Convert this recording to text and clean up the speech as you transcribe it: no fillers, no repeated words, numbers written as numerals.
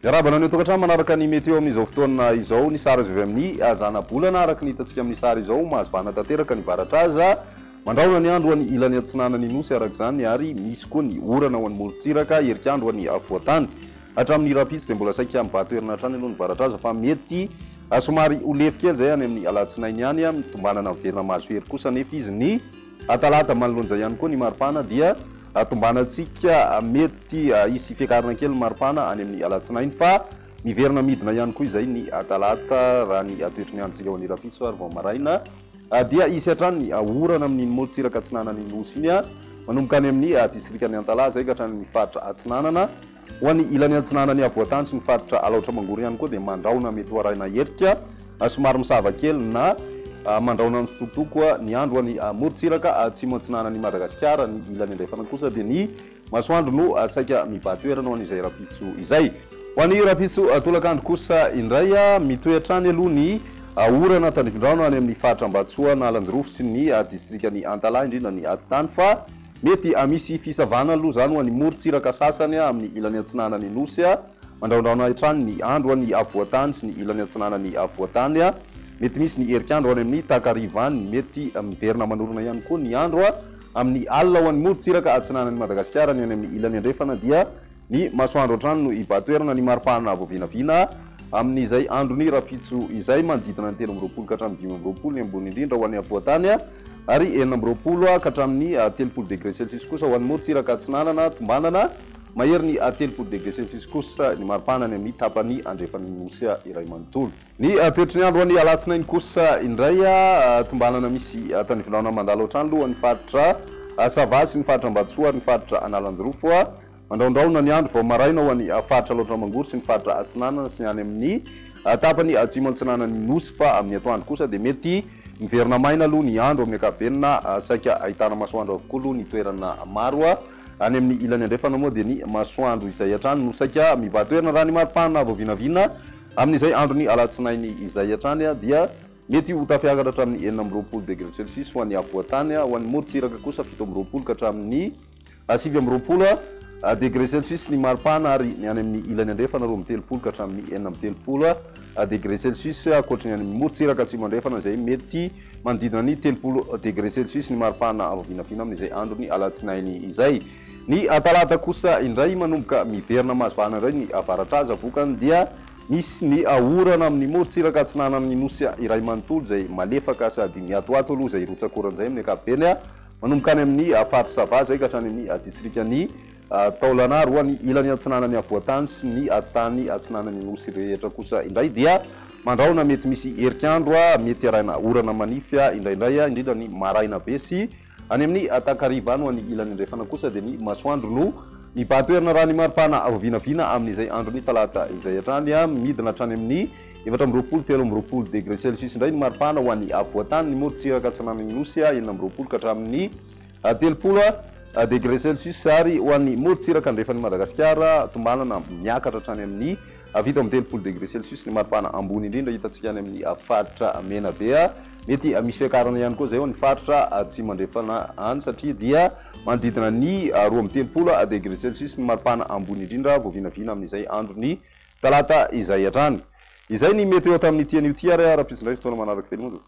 Miarabana ny tokatrano manaraka ny meteo amin'izao fotoana izao ny sary azo avy amin'ny zana-bolana araka ny hitantsika amin'ny sary izao mahazavana tanteraka ny varatraza mandraona ny andro any ilany atsinanany nosy araka izany ary misy koa ny orana ho an'ny molotsiraka herikandro any avoatany hatramin'ny rapitsy dia mbola saika mivato herinaratra any aloha ny varatraza fa mety somary ho lefy kely zay any amin'ny alatsinainy any mitombanana miverina mahazo hery kosa nefa izy ny talata manoloan'izay ihany koa ny maripana dia tombanantsika mety isy fiakarana kely maripana any amin'ny alatsinainy fa miverina midina ihany koa izay ny talata raha ny toetry ny androntsika ho ny rapitsy ary vao maraina dia isy hatrany ny orana amin'iny molotsiraka atsinanany nosy iny manomboka any amin'ny distrikany Antala zay ka hatrany faritra atsinanana ho an'ny ilany atsinanany avoatany sy ny faritra alaotra mangory ihany koa dia mandraona mety ho arahina herika somary misava kely na mandraona ny tsitokotoko ny andro any molotsiraka atsimo atsinanany Madagasikara ny ilany andrefana kosa dia ny masoandro no saika mivatoerana ho an'izay rapitso izay ho an'ny rapitso tolakandro kosa indray mitoetrany aloha ny orana tanifindrano any amin'ny faritra Ambatsoa na Lanjirofo sy ny distrikany Antala indrindra ny atitany fa mety misy fisavana aloha zany ho an'ny molotsiraka sasany amin'ny ilany atsinanany nosy mandraondraona hatrany ny andro any avoatany sy ny ilany atsinanany avoatany mety misy ny herikandro any amin'ny takarivany mety miverina manorona ihany koa ny andro amin'ny alina ho an'ny molotsiraka atsinanany Madagasikara ny any amin'ny ilany andrefana dia ny masoandro hatrany no ivatoerana ny maripana voavinavina amin'izay andro ny rapitso izay manodidina ny 13 ka hatramin'ny 15 ny ambony indrindra ho an'ny avoatany ary 9 ka hatramin'ny 30 degré celsius kosa ho an'ny molotsiraka atsinanana tombanana mahery ny 30 degré celsius kosa ny maripana ny amin'ny tapany andrefan'ny nosy iray manontolo ny toetry ny andro any alatsinainy kosa indray tombanana misy tanifindraona mandalo hatrany aloha ny faritra Savasy ny faritra Ambatsoa ary ny faritra Analanjirofo mandraondraona ny andro vao maraina ho an'ny faritra Alaotra Mangory sy ny faritra Atsinanana sy ny any amin'ny tapany atsimo atsinanany nosy fa amin'ny atoandro kosa dia mety miverina maina aloha ny andro amin'ny akabenina saika ahitana masoandro avokoa aloha ny toerana maro any amin'ny ilany andrefana moa dia ny masoandro izay hatrany no saika mivatoerana raha ny maripana voavinavina amin'izay andro ny alatsinainy izay hatrany dia mety ho tafiakatra hatramin'ny 9 degré celsius ho an'ny avoatany ho an'ny molotsiraka kosa 7 ka hatramin'ny 9 degré celsius ny maripana ary ny any amin'ny ilany andrefana 13 ka hatramin'ny 13 degré celsius akoatra ny any amin'ny molotsiraka atsimo andrefana izay mety manodidina ny 30 degré celsius ny maripana voavinavina amin'izay andro ny alatsinainy izay ny talata kosa indray manomboka miverina mahazavana indray ny avaratraza vokany dia misy ny orana amin'ny molotsiraka atsinanany nosy iray manontolo izay malefaka sady miatoato aloha izay rotsakoran'izay amin'ny ankapobeny manomboka any amin'ny faritra Sava zay ka hatrany amin'ny distrikany Taolagnaro ho an'ny ilany atsinanany avoatany sy ny tany atsinanany nosy rehetra kosa indray dia mandraona mety misy herikandro mety arahina orana manify indraindray indrindra ny maraina be sy any amin'ny takariva any ho an'ny ilany andrefana kosa dia ny masoandro no mivatoerana raha ny maripana voavinavina amin'izay andro ny talata izay hatrany midina hatrany amin'ny 13 degré celsius indray ny maripana ho an'ny avoatany ny molotsiraka atsinanany nosy 9 ka hatramin'ny 30 degré celsius ary ho an'ny molotsiraka andrefan'ny Madagasikara tombanana miakatra hatrany amin'ny vita amin'ny 30 degré celsius ny maripana ambony indrindra hitantsika any amin'ny faritra mena be mety misy fiakarana ihany koa zay ho ny faritra atsimo andrefana any satria dia manodidina ny 12 degré celsius ny maripana ambony indrindra voavinavina amin'izay andro ny talata izay hatrany izay ny meteo tamin'ny tian'io ty ary rapitsindray fotoana manaraka velomony